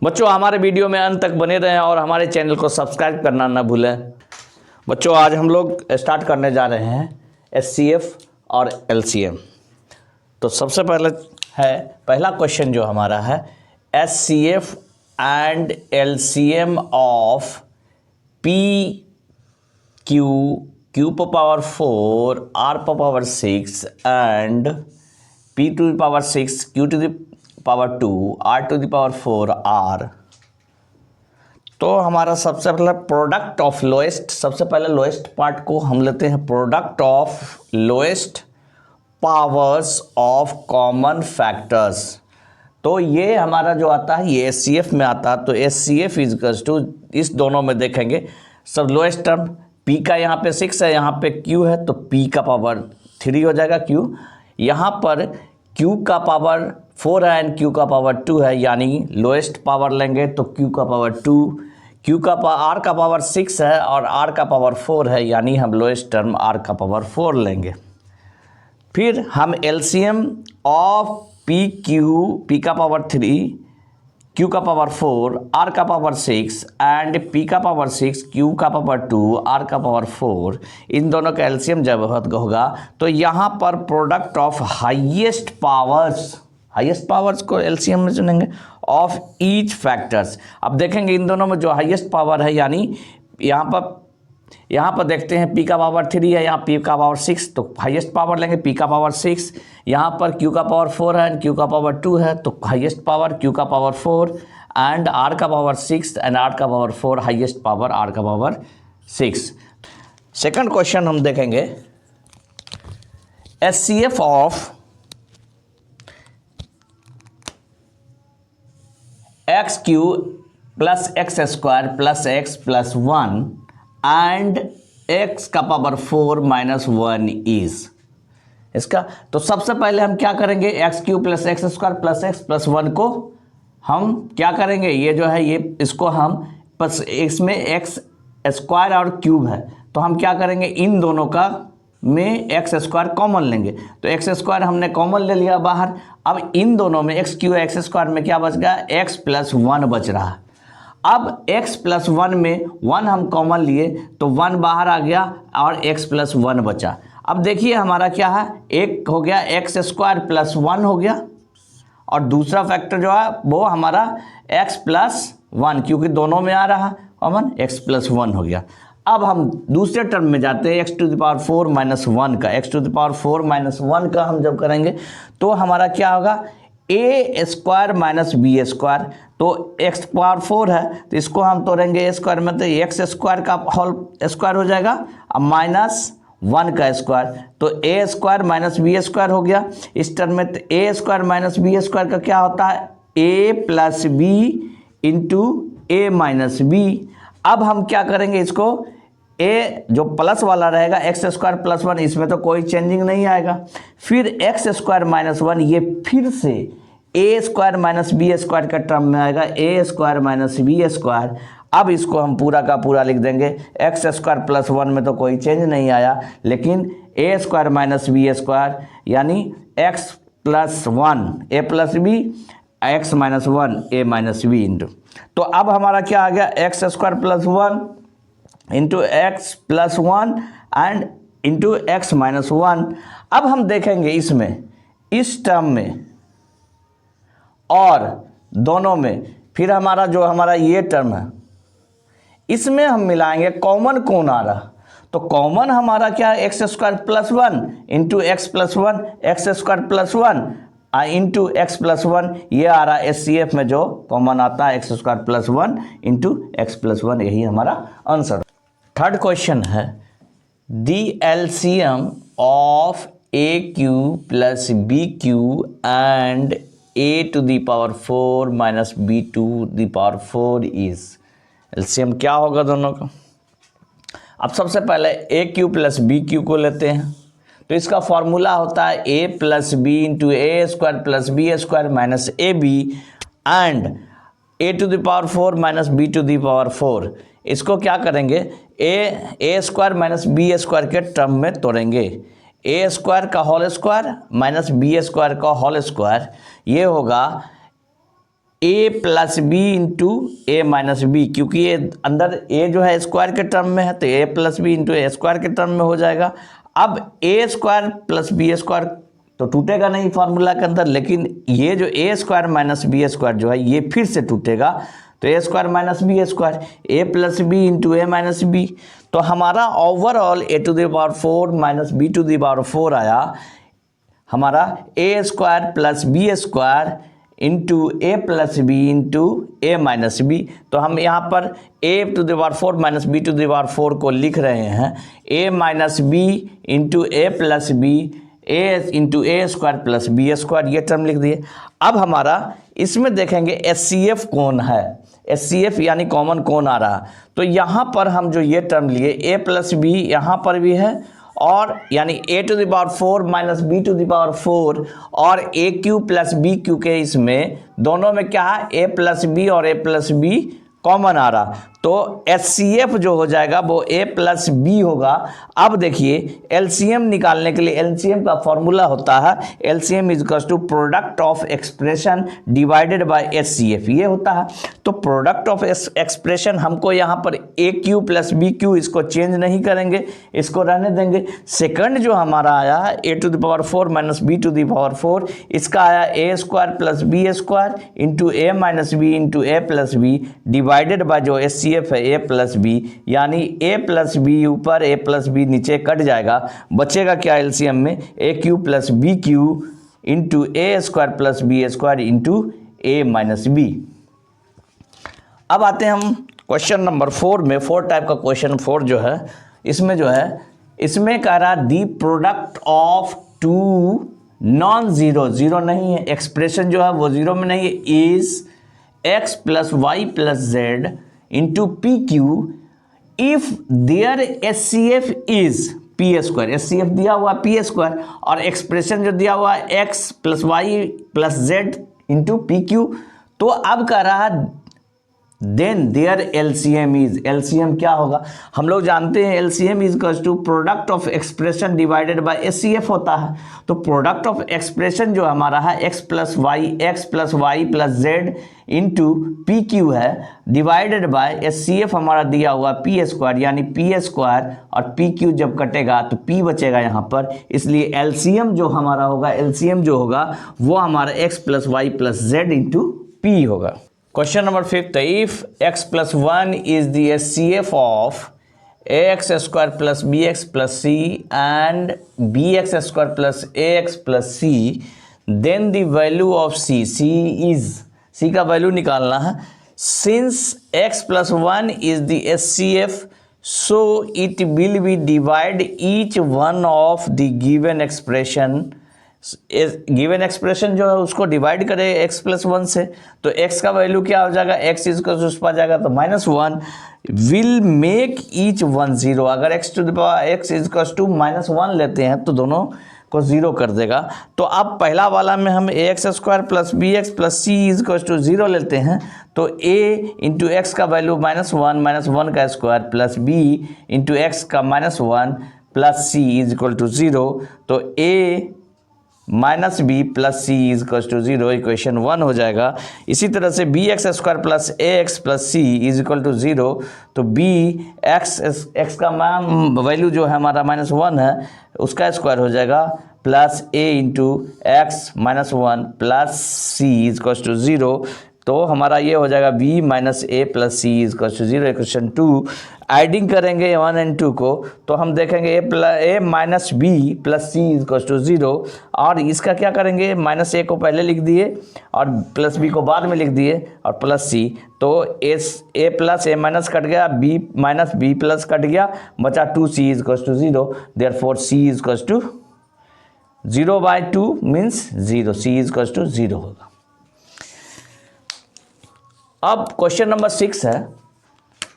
बच्चों हमारे वीडियो में अंत तक बने रहें और हमारे चैनल को सब्सक्राइब करना ना भूलें। बच्चों आज हम लोग स्टार्ट करने जा रहे हैं एचसीएफ और एलसीएम। तो सबसे पहला क्वेश्चन जो हमारा है HCF and LCM of P Q power 4 R power 6 and P to the power 6 Q to the power 2 R to the power 4 R. तो हमारा सबसे पहले प्रोडक्ट ऑफ लोएस्ट, सबसे पहले लोएस्ट पार्ट को हम लेते हैं। Product of lowest powers of common factors. तो ये हमारा जो आता है ये एचसीएफ में आता है। तो एचसीएफ इजकल्स टू, इस दोनों में देखेंगे सब लोएस्ट टर्म पी का यहाँ पे 6 है, यहाँ पे क्यू है तो पी का पावर 3 हो जाएगा क्यू। यहाँ पर क्यू का पावर 4 है एंड क्यू का पावर 2 है, यानी लोएस्ट पावर लेंगे तो क्यू का पावर 2, क्यू का आर का पावर 6 है और आर का पावर 4 है, यानी हम लोएस्ट टर्म आर का पावर 4 लेंगे। फिर हम एलसीएम ऑफ पी का पावर 3, क्यू का पावर 4, आर का पावर 6 एंड पी का पावर 6, क्यू का पावर 2, आर का पावर 4, इन दोनों का एलसीएम जब होगा तो यहाँ पर प्रोडक्ट ऑफ हाईएस्ट पावर्स को एलसीएम में चुनेंगे ऑफ ईच फैक्टर्स। अब देखेंगे इन दोनों में जो हाईएस्ट पावर है, यानी यहाँ पर देखते हैं पी का पावर 3 है, यहाँ पी का पावर 6, तो हाईएस्ट पावर लेंगे पी का पावर 6। यहाँ पर क्यू का पावर 4 है एंड क्यू का पावर 2 है, तो हाईएस्ट पावर क्यू का पावर 4 एंड आर का पावर 6 एंड आर का पावर 4, हाईएस्ट पावर आर का पावर 6। सेकंड क्वेश्चन हम देखेंगे HCF of x Q plus x square plus x plus 1 and x का पावर 4 माइनस 1 इज इसका। तो सबसे पहले हम क्या करेंगे, x Q plus x square plus x plus 1 को हम क्या करेंगे, ये जो है ये इसको हम बस इसमें एक्स स्क्वायर और क्यूब है तो हम क्या करेंगे इन दोनों का में एक्स स्क्वायर कॉमन लेंगे। तो एक्स स्क्वायर हमने कॉमन ले लिया बाहर। अब इन दोनों में एक्स क्यू एक्स स्क्वायर में क्या बच गया, एक्स प्लस 1 बच रहा है। अब x प्लस 1 में 1 हम कॉमन लिए तो 1 बाहर आ गया और x प्लस 1 बचा। अब देखिए हमारा क्या है, एक हो गया एक्स स्क्वायर प्लस 1 हो गया और दूसरा फैक्टर जो है वो हमारा x प्लस 1, क्योंकि दोनों में आ रहा कॉमन, x प्लस 1 हो गया। अब हम दूसरे टर्म में जाते हैं X to the power 4 minus 1 का। X to the power 4 minus 1 का हम जब करेंगे तो हमारा क्या होगा, A square minus B square. तो एक्स पावर 4 है तो इसको हम तोड़ेंगे ए स्क्वायर में, तो एक्स स्क्वायर का होल स्क्वायर हो जाएगा अब माइनस 1 का स्क्वायर, तो A square minus B square हो गया। इस टर्म में तो A square minus B square का क्या होता है, A plus B into A minus b. अब हम क्या करेंगे इसको, ए जो प्लस वाला रहेगा एक्स स्क्वायर प्लस 1, इसमें तो कोई चेंजिंग नहीं आएगा। फिर एक्स स्क्वायर माइनस 1 ये फिर से ए स्क्वायर माइनस बी स्क्वायर का टर्म में आएगा, ए स्क्वायर माइनस बी स्क्वायर। अब इसको हम पूरा का पूरा लिख देंगे, एक्स स्क्वायर प्लस 1 में तो कोई चेंज नहीं आया, लेकिन ए स्क्वायर माइनस बी स्क्वायर यानी एक्स प्लस 1 ए प्लस बी, एक्स माइनस 1 ए माइनस बी इंटू। तो अब हमारा क्या आ गया, x square plus 1 into X plus 1 and into x minus 1। अब हम देखेंगे इसमें इस टर्म में और दोनों में, फिर हमारा जो हमारा ये टर्म है इसमें हम मिलाएंगे कॉमन कौन आ रहा, तो कॉमन हमारा क्या है, X square plus 1 into X plus 1, x square plus 1 into X plus 1, ये आ रहा है एचसीएफ में जो कॉमन आता है X square plus 1 into X plus 1, यही हमारा आंसर। थर्ड क्वेश्चन है the LCM of A cube plus B cube and A to the power 4 minus B to the power 4 is. LCM क्या होगा दोनों का। अब सबसे पहले A cube plus B cube को लेते हैं, तो इसका फॉर्मूला होता है A plus B into A square plus B square minus A B and A to the power 4 minus B to the power 4। इसको क्या करेंगे, A square minus B square के टर्म में तोड़ेंगे। ए स्क्वायर का whole square minus B square का whole square, ये होगा A plus B into A minus B, क्योंकि ये अंदर ए जो है स्क्वायर के टर्म में है तो A plus B into A square के टर्म में हो जाएगा। अब A square plus B square तो टूटेगा नहीं फार्मूला के अंदर, लेकिन ये जो A square minus B square जो है ये फिर से टूटेगा, तो A square minus B square, A plus B into A minus B. तो हमारा overall A to the power 4 minus B to the power 4 आया हमारा ए square plus B square into ए प्लस बी इंटू ए माइनस बी। तो हम यहाँ पर A to the power 4 minus B to the power 4 को लिख रहे हैं A minus B into A plus B A into A square plus B square, ये term लिख दिए। अब हमारा इसमें देखेंगे HCF कौन है, HCF यानी कॉमन कौन आ रहा, तो यहाँ पर हम जो ये टर्म लिए ए प्लस बी यहाँ पर भी है, और यानी a to the power 4 minus B to the power 4 और a cube plus B cube के इसमें दोनों में क्या है ए प्लस बी और ए प्लस बी कॉमन आ रहा, तो HCF जो हो जाएगा वो a प्लस बी होगा। अब देखिए LCM निकालने के लिए LCM का फॉर्मूला होता है LCM is equal to product of expression divided by HCF, ये होता है। तो प्रोडक्ट ऑफ एक्सप्रेशन हमको यहाँ पर ए क्यू प्लस बी क्यू, इसको चेंज नहीं करेंगे, इसको रहने देंगे। सेकंड जो हमारा आया है a to the power 4 minus B to the power 4, इसका आया a square plus B square into A minus B into A plus b divided by जो HCF है ए प्लस बी, यानी ए प्लस बी ऊपर ए प्लस बी नीचे cut जाएगा, बचेगा क्या LCM में a cube plus B cube into A square plus B square into A minus b. अब आते हैं हम क्वेश्चन नंबर 4 में। 4 टाइप का क्वेश्चन 4 जो है इसमें इसमें कह रहा the product of two non zero, zero नहीं है एक्सप्रेशन जो है वो जीरो में नहीं है, is x plus Y plus Z into P Q if there HCF is P square, HCF दिया हुआ पी स्क्वायर और एक्सप्रेशन जो दिया हुआ है x plus Y plus Z into P Q. तो अब कह रहा है then there LCM is, LCM क्या होगा, हम लोग जानते हैं LCM is equal to product of expression divided by HCF होता है। तो प्रोडक्ट ऑफ एक्सप्रेशन जो हमारा है x plus Y plus Z into P Q है डिवाइडेड बाय HCF हमारा दिया हुआ पी स्क्वायर, यानी पी स्क्वायर और पी क्यू जब कटेगा तो p बचेगा यहाँ पर, इसलिए LCM जो हमारा होगा LCM जो होगा वो हमारा x plus Y plus Z into p होगा। Question number 5, if x plus 1 is the HCF of ax square plus bx plus c and bx square plus ax plus c, then the value of c is, c का value निकालना है। Since x plus 1 is the HCF so it will be divide each one of the given expression, given expression जो है उसको divide करें x plus 1 से, तो x का वैल्यू क्या हो जाएगा x इज उस पर जाएगा तो -1 will make each one zero. अगर x to the power x is to -1 लेते हैं तो दोनों को जीरो कर देगा। तो अब पहला वाला में हम ax square plus bx plus c is to 0 लेते हैं, तो a इंटू एक्स का वैल्यू -1 का square plus b into x का -1 plus c is equal to 0, तो a minus B plus C is equal to 0 equation 1 हो जाएगा। इसी तरह से B X square plus A X plus C is equal to 0, तो B x का value जो है हमारा -1 है उसका स्क्वायर हो जाएगा plus a into x -1 plus C is equal to 0, तो हमारा ये हो जाएगा b minus a plus C is equal to 0 equation 2। Adding करेंगे 1 एंड 2 को तो हम देखेंगे a minus B plus C is equal to 0, और इसका क्या करेंगे माइनस ए को पहले लिख दिए और प्लस बी को बाद में लिख दिए और प्लस सी, तो A plus A minus cut गया, B minus B plus cut गया, बचा 2c is equal to 0, therefore c is equal to 0/2 means 0, c is equal to 0 होगा। अब क्वेश्चन नंबर 6 है,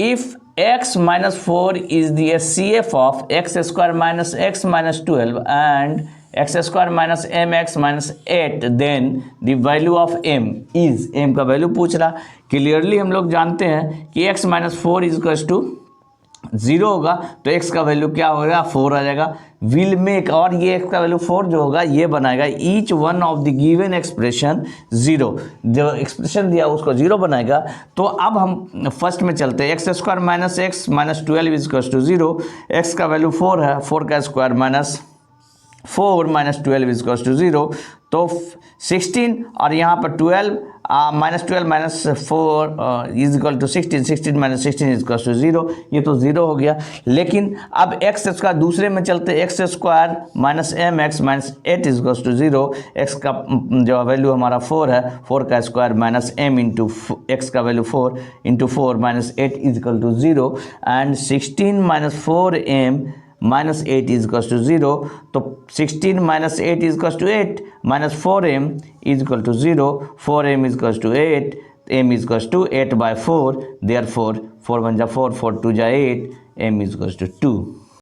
if x minus 4 is the HCF of X square minus X minus 12 and X square minus M x minus 8, then the value of m is, m का value पूछ रहा। Clearly हम लोग जानते हैं कि x minus 4 is equal to 0 होगा तो x का वैल्यू क्या होगा 4 आ जाएगा। विल मेक, और ये x का वैल्यू 4 जो होगा ये बनाएगा each one of the given expression 0, जो एक्सप्रेशन दिया उसको 0 बनाएगा। तो अब हम फर्स्ट में चलते हैं, X square minus X minus 12 is equal to 0, x का वैल्यू 4 है, 4 का square minus 4 minus 12 is equal to 0, तो 16 और यहाँ पर 12 minus 12 minus 4 is equal to 16, 16 minus 16 is equal to 0, ये तो 0 हो गया। लेकिन अब एक्स स्क्वायर दूसरे में चलते, x square minus M x minus 8 is equal to 0, x का जो वैल्यू हमारा 4 है, 4 का square minus m into x का value 4 into 4 minus 8 is equal to 0, and 16 minus 4m minus 8 is equal to 0, तो 16 minus 8 is equal to 8 minus 4m is equal to 0, 4m is equal to 8, m is equal to 8 by 4, therefore 4 1 जा 4, 4 2 जा 8, m is equal to 2।